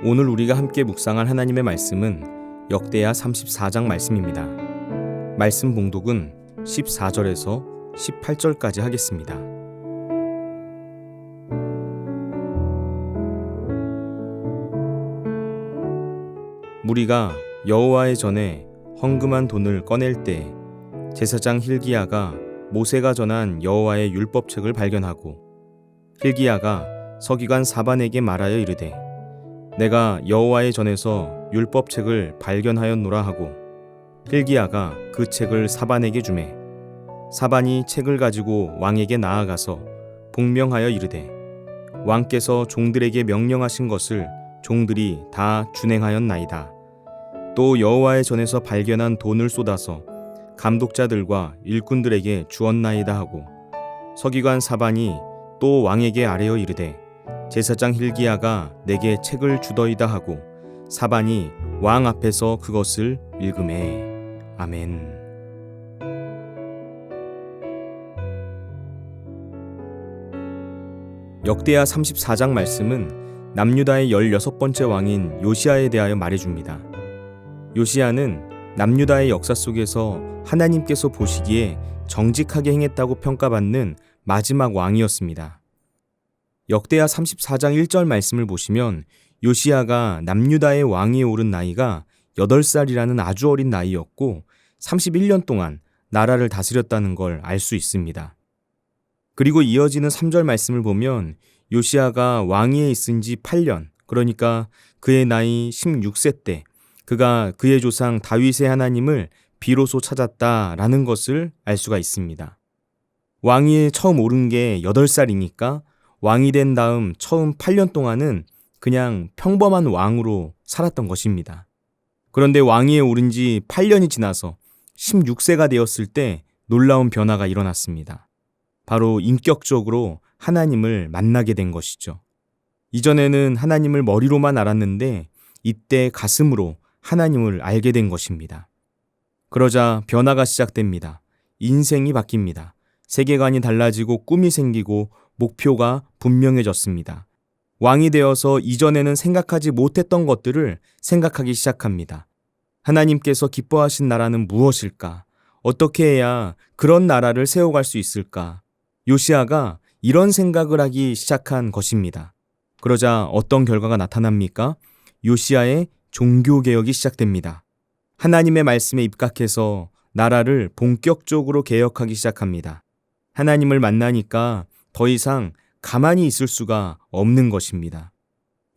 오늘 우리가 함께 묵상할 하나님의 말씀은 역대하 34장 말씀입니다. 말씀 봉독은 14절에서 18절까지 하겠습니다. 무리가 여호와의 전에 헌금한 돈을 꺼낼 때 제사장 hil기야가 모세가 전한 여호와의 율법책을 발견하고 hil기야가 서기관 사반에게 말하여 이르되 내가 여호와의 전에서 율법책을 발견하였노라 하고 hil기야가 그 책을 사반에게 주매 사반이 책을 가지고 왕에게 나아가서 복명하여 이르되 왕께서 종들에게 명령하신 것을 종들이 다 준행하였나이다. 또 여호와의 전에서 발견한 돈을 쏟아서 감독자들과 일꾼들에게 주었나이다 하고 서기관 사반이 또 왕에게 아뢰어 이르되 제사장 hil기야가 내게 책을 주더이다 하고 사반이 왕 앞에서 그것을 읽으매. 아멘. 역대하 34장 말씀은 남유다의 16번째 왕인 요시야에 대하여 말해줍니다. 요시야는 남유다의 역사 속에서 하나님께서 보시기에 정직하게 행했다고 평가받는 마지막 왕이었습니다. 역대하 34장 1절 말씀을 보시면 요시야가 남유다의 왕위에 오른 나이가 8살이라는 아주 어린 나이였고 31년 동안 나라를 다스렸다는 걸 알 수 있습니다. 그리고 이어지는 3절 말씀을 보면 요시야가 왕위에 있은 지 8년, 그러니까 그의 나이 16세 때 그가 그의 조상 다윗의 하나님을 비로소 찾았다라는 것을 알 수가 있습니다. 왕위에 처음 오른 게 8살이니까 왕이 된 다음 처음 8년 동안은 그냥 평범한 왕으로 살았던 것입니다. 그런데 왕위에 오른 지 8년이 지나서 16세가 되었을 때 놀라운 변화가 일어났습니다. 바로 인격적으로 하나님을 만나게 된 것이죠. 이전에는 하나님을 머리로만 알았는데 이때 가슴으로 하나님을 알게 된 것입니다. 그러자 변화가 시작됩니다. 인생이 바뀝니다. 세계관이 달라지고 꿈이 생기고 목표가 분명해졌습니다. 왕이 되어서 이전에는 생각하지 못했던 것들을 생각하기 시작합니다. 하나님께서 기뻐하신 나라는 무엇일까? 어떻게 해야 그런 나라를 세워갈 수 있을까? 요시야가 이런 생각을 하기 시작한 것입니다. 그러자 어떤 결과가 나타납니까? 요시야의 종교개혁이 시작됩니다. 하나님의 말씀에 입각해서 나라를 본격적으로 개혁하기 시작합니다. 하나님을 만나니까 더 이상 가만히 있을 수가 없는 것입니다.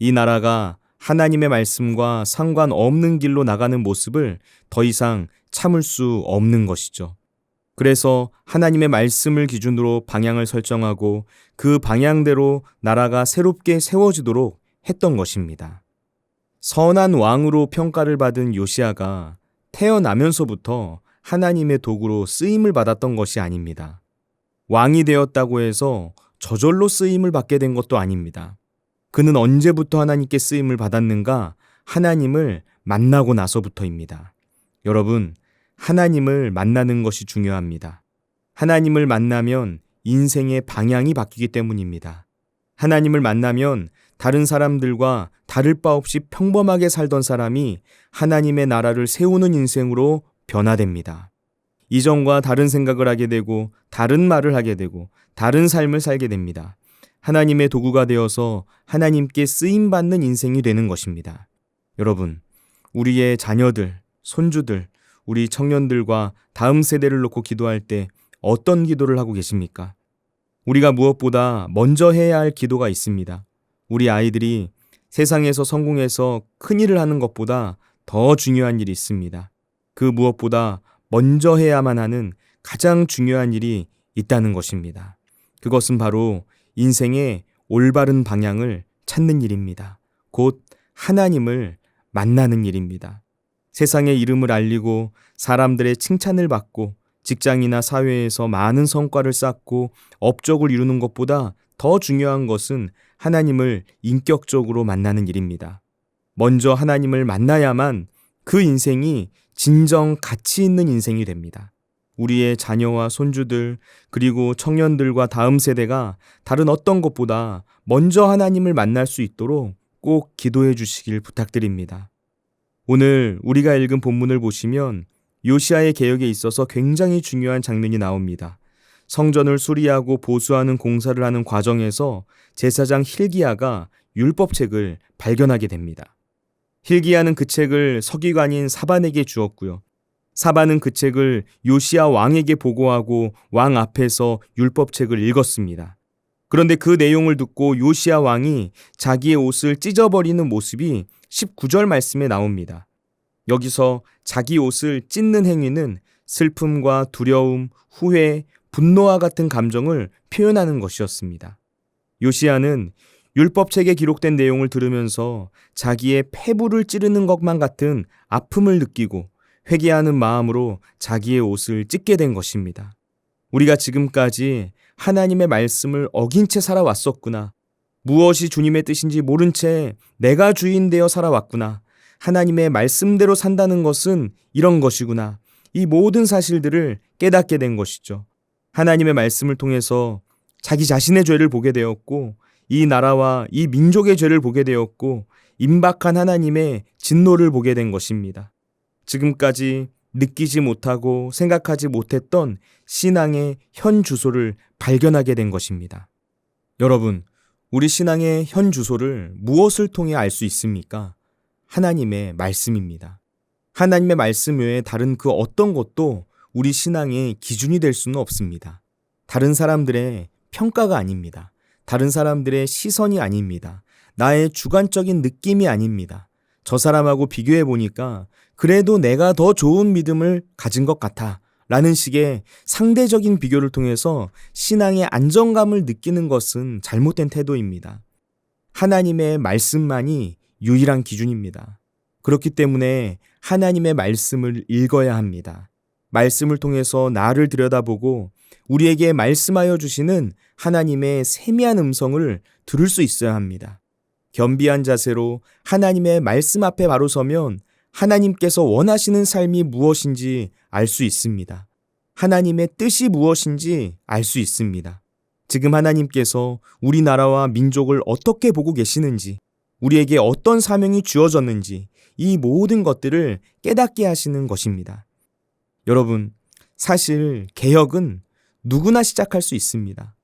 이 나라가 하나님의 말씀과 상관없는 길로 나가는 모습을 더 이상 참을 수 없는 것이죠. 그래서 하나님의 말씀을 기준으로 방향을 설정하고 그 방향대로 나라가 새롭게 세워지도록 했던 것입니다. 선한 왕으로 평가를 받은 요시야가 태어나면서부터 하나님의 도구로 쓰임을 받았던 것이 아닙니다. 왕이 되었다고 해서 저절로 쓰임을 받게 된 것도 아닙니다. 그는 언제부터 하나님께 쓰임을 받았는가? 하나님을 만나고 나서부터입니다. 여러분, 하나님을 만나는 것이 중요합니다. 하나님을 만나면 인생의 방향이 바뀌기 때문입니다. 하나님을 만나면 다른 사람들과 다를 바 없이 평범하게 살던 사람이 하나님의 나라를 세우는 인생으로 변화됩니다. 이전과 다른 생각을 하게 되고 다른 말을 하게 되고 다른 삶을 살게 됩니다. 하나님의 도구가 되어서 하나님께 쓰임받는 인생이 되는 것입니다. 여러분, 우리의 자녀들, 손주들, 우리 청년들과 다음 세대를 놓고 기도할 때 어떤 기도를 하고 계십니까? 우리가 무엇보다 먼저 해야 할 기도가 있습니다. 우리 아이들이 세상에서 성공해서 큰일을 하는 것보다 더 중요한 일이 있습니다. 그 무엇보다 먼저 해야만 하는 가장 중요한 일이 있다는 것입니다. 그것은 바로 인생의 올바른 방향을 찾는 일입니다. 곧 하나님을 만나는 일입니다. 세상의 이름을 알리고 사람들의 칭찬을 받고 직장이나 사회에서 많은 성과를 쌓고 업적을 이루는 것보다 더 중요한 것은 하나님을 인격적으로 만나는 일입니다. 먼저 하나님을 만나야만 그 인생이 진정 가치 있는 인생이 됩니다. 우리의 자녀와 손주들 그리고 청년들과 다음 세대가 다른 어떤 것보다 먼저 하나님을 만날 수 있도록 꼭 기도해 주시길 부탁드립니다. 오늘 우리가 읽은 본문을 보시면 요시야의 개혁에 있어서 굉장히 중요한 장면이 나옵니다. 성전을 수리하고 보수하는 공사를 하는 과정에서 제사장 hil기야가 율법책을 발견하게 됩니다. hil기야는 그 책을 서기관인 사반에게 주었고요. 사반은 그 책을 요시야 왕에게 보고하고 왕 앞에서 율법책을 읽었습니다. 그런데 그 내용을 듣고 요시야 왕이 자기의 옷을 찢어버리는 모습이 19절 말씀에 나옵니다. 여기서 자기 옷을 찢는 행위는 슬픔과 두려움, 후회, 분노와 같은 감정을 표현하는 것이었습니다. 요시야는 율법책에 기록된 내용을 들으면서 자기의 폐부를 찌르는 것만 같은 아픔을 느끼고 회개하는 마음으로 자기의 옷을 찢게 된 것입니다. 우리가 지금까지 하나님의 말씀을 어긴 채 살아왔었구나. 무엇이 주님의 뜻인지 모른 채 내가 주인 되어 살아왔구나. 하나님의 말씀대로 산다는 것은 이런 것이구나. 이 모든 사실들을 깨닫게 된 것이죠. 하나님의 말씀을 통해서 자기 자신의 죄를 보게 되었고 이 나라와 이 민족의 죄를 보게 되었고 임박한 하나님의 진노를 보게 된 것입니다. 지금까지 느끼지 못하고 생각하지 못했던 신앙의 현 주소를 발견하게 된 것입니다. 여러분, 우리 신앙의 현 주소를 무엇을 통해 알 수 있습니까? 하나님의 말씀입니다. 하나님의 말씀 외에 다른 그 어떤 것도 우리 신앙의 기준이 될 수는 없습니다. 다른 사람들의 평가가 아닙니다. 다른 사람들의 시선이 아닙니다. 나의 주관적인 느낌이 아닙니다. 저 사람하고 비교해 보니까 그래도 내가 더 좋은 믿음을 가진 것 같아 라는 식의 상대적인 비교를 통해서 신앙의 안정감을 느끼는 것은 잘못된 태도입니다. 하나님의 말씀만이 유일한 기준입니다. 그렇기 때문에 하나님의 말씀을 읽어야 합니다. 말씀을 통해서 나를 들여다보고 우리에게 말씀하여 주시는 하나님의 세미한 음성을 들을 수 있어야 합니다. 겸비한 자세로 하나님의 말씀 앞에 바로 서면 하나님께서 원하시는 삶이 무엇인지 알 수 있습니다. 하나님의 뜻이 무엇인지 알 수 있습니다. 지금 하나님께서 우리나라와 민족을 어떻게 보고 계시는지, 우리에게 어떤 사명이 주어졌는지 이 모든 것들을 깨닫게 하시는 것입니다. 여러분, 사실 개혁은 누구나 시작할 수 있습니다.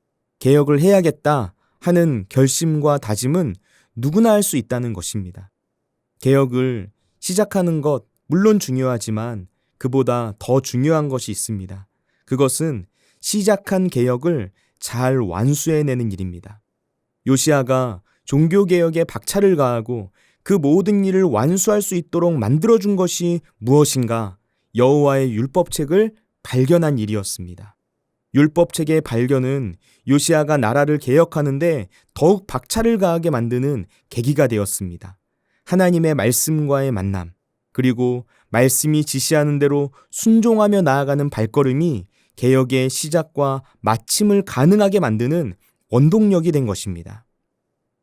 개혁을 해야겠다 하는 결심과 다짐은 누구나 할 수 있다는 것입니다. 개혁을 시작하는 것 물론 중요하지만 그보다 더 중요한 것이 있습니다. 그것은 시작한 개혁을 잘 완수해내는 일입니다. 요시야가 종교개혁에 박차를 가하고 그 모든 일을 완수할 수 있도록 만들어준 것이 무엇인가? 여호와의 율법책을 발견한 일이었습니다. 율법책의 발견은 요시야가 나라를 개혁하는데 더욱 박차를 가하게 만드는 계기가 되었습니다. 하나님의 말씀과의 만남, 그리고 말씀이 지시하는 대로 순종하며 나아가는 발걸음이 개혁의 시작과 마침을 가능하게 만드는 원동력이 된 것입니다.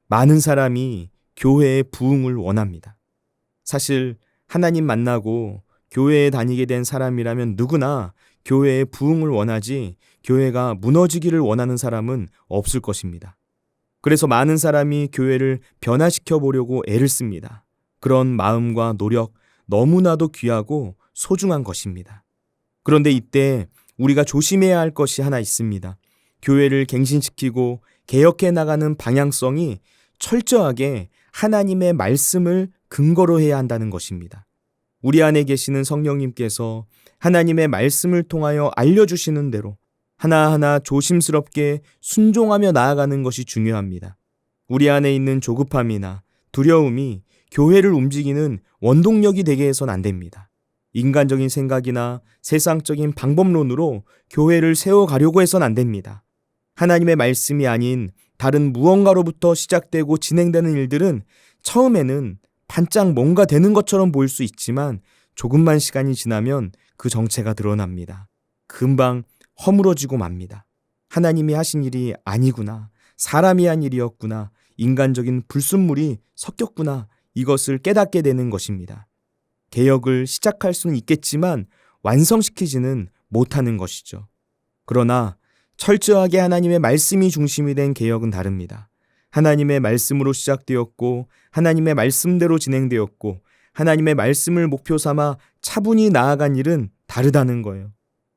많은 사람이 교회의 부흥을 원합니다. 사실 하나님 만나고 교회에 다니게 된 사람이라면 누구나 교회의 부흥을 원하지 교회가 무너지기를 원하는 사람은 없을 것입니다. 그래서 많은 사람이 교회를 변화시켜 보려고 애를 씁니다. 그런 마음과 노력 너무나도 귀하고 소중한 것입니다. 그런데 이때 우리가 조심해야 할 것이 하나 있습니다. 교회를 갱신시키고 개혁해 나가는 방향성이 철저하게 하나님의 말씀을 근거로 해야 한다는 것입니다. 우리 안에 계시는 성령님께서 하나님의 말씀을 통하여 알려주시는 대로 하나하나 조심스럽게 순종하며 나아가는 것이 중요합니다. 우리 안에 있는 조급함이나 두려움이 교회를 움직이는 원동력이 되게 해서는 안 됩니다. 인간적인 생각이나 세상적인 방법론으로 교회를 세워가려고 해서는 안 됩니다. 하나님의 말씀이 아닌 다른 무언가로부터 시작되고 진행되는 일들은 처음에는 반짝 뭔가 되는 것처럼 보일 수 있지만 조금만 시간이 지나면 그 정체가 드러납니다. 금방 허물어지고 맙니다. 하나님이 하신 일이 아니구나. 사람이 한 일이었구나. 인간적인 불순물이 섞였구나. 이것을 깨닫게 되는 것입니다. 개혁을 시작할 수는 있겠지만 완성시키지는 못하는 것이죠. 그러나 철저하게 하나님의 말씀이 중심이 된 개혁은 다릅니다. 하나님의 말씀으로 시작되었고 하나님의 말씀대로 진행되었고 하나님의 말씀을 목표 삼아 차분히 나아간 일은 다르다는 거예요.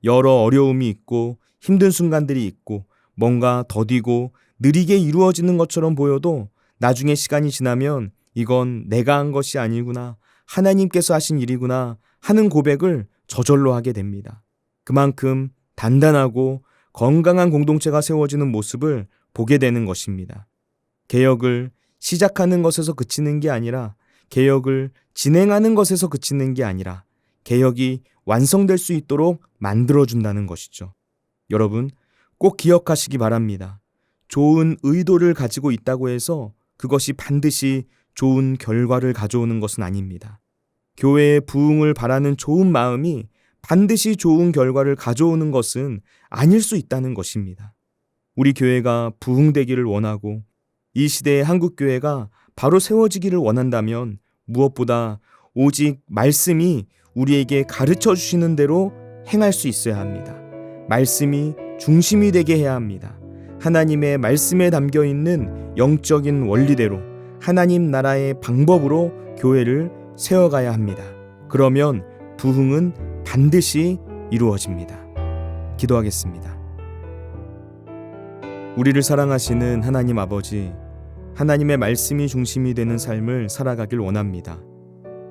여러 어려움이 있고 힘든 순간들이 있고 뭔가 더디고 느리게 이루어지는 것처럼 보여도 나중에 시간이 지나면 이건 내가 한 것이 아니구나, 하나님께서 하신 일이구나 하는 고백을 저절로 하게 됩니다. 그만큼 단단하고 건강한 공동체가 세워지는 모습을 보게 되는 것입니다. 개혁을 시작하는 것에서 그치는 게 아니라, 개혁을 진행하는 것에서 그치는 게 아니라 개혁이 완성될 수 있도록 만들어준다는 것이죠. 여러분, 꼭 기억하시기 바랍니다. 좋은 의도를 가지고 있다고 해서 그것이 반드시 좋은 결과를 가져오는 것은 아닙니다. 교회의 부흥을 바라는 좋은 마음이 반드시 좋은 결과를 가져오는 것은 아닐 수 있다는 것입니다. 우리 교회가 부흥되기를 원하고 이 시대의 한국교회가 바로 세워지기를 원한다면 무엇보다 오직 말씀이 우리에게 가르쳐 주시는 대로 행할 수 있어야 합니다. 말씀이 중심이 되게 해야 합니다. 하나님의 말씀에 담겨 있는 영적인 원리대로 하나님 나라의 방법으로 교회를 세워가야 합니다. 그러면 부흥은 반드시 이루어집니다. 기도하겠습니다. 우리를 사랑하시는 하나님 아버지, 하나님의 말씀이 중심이 되는 삶을 살아가길 원합니다.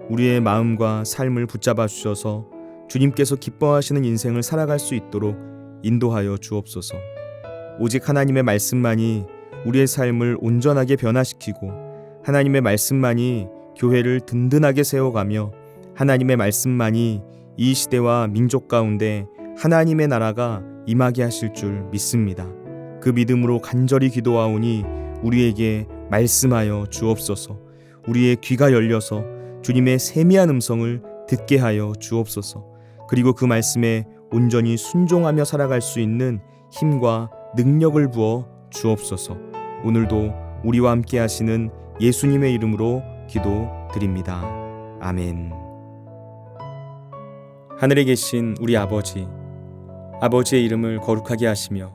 우리의 마음과 삶을 붙잡아 주셔서 주님께서 기뻐하시는 인생을 살아갈 수 있도록 인도하여 주옵소서. 오직 하나님의 말씀만이 우리의 삶을 온전하게 변화시키고 하나님의 말씀만이 교회를 든든하게 세워가며 하나님의 말씀만이 이 시대와 민족 가운데 하나님의 나라가 임하게 하실 줄 믿습니다. 그 믿음으로 간절히 기도하오니 우리에게 말씀하여 주옵소서. 우리의 귀가 열려서 주님의 세미한 음성을 듣게 하여 주옵소서. 그리고 그 말씀에 온전히 순종하며 살아갈 수 있는 힘과 능력을 부어 주옵소서. 오늘도 우리와 함께 하시는 예수님의 이름으로 기도드립니다. 아멘. 하늘에 계신 우리 아버지, 아버지의 이름을 거룩하게 하시며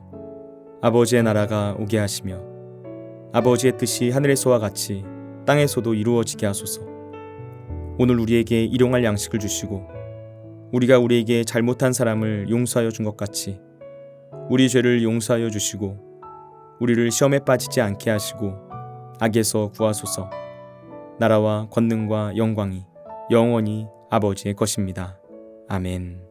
아버지의 나라가 오게 하시며 아버지의 뜻이 하늘에서와 같이 땅에서도 이루어지게 하소서. 오늘 우리에게 일용할 양식을 주시고 우리가 우리에게 잘못한 사람을 용서하여 준 것 같이 우리 죄를 용서하여 주시고 우리를 시험에 빠지지 않게 하시고 악에서 구하소서. 나라와 권능과 영광이 영원히 아버지의 것입니다. 아멘.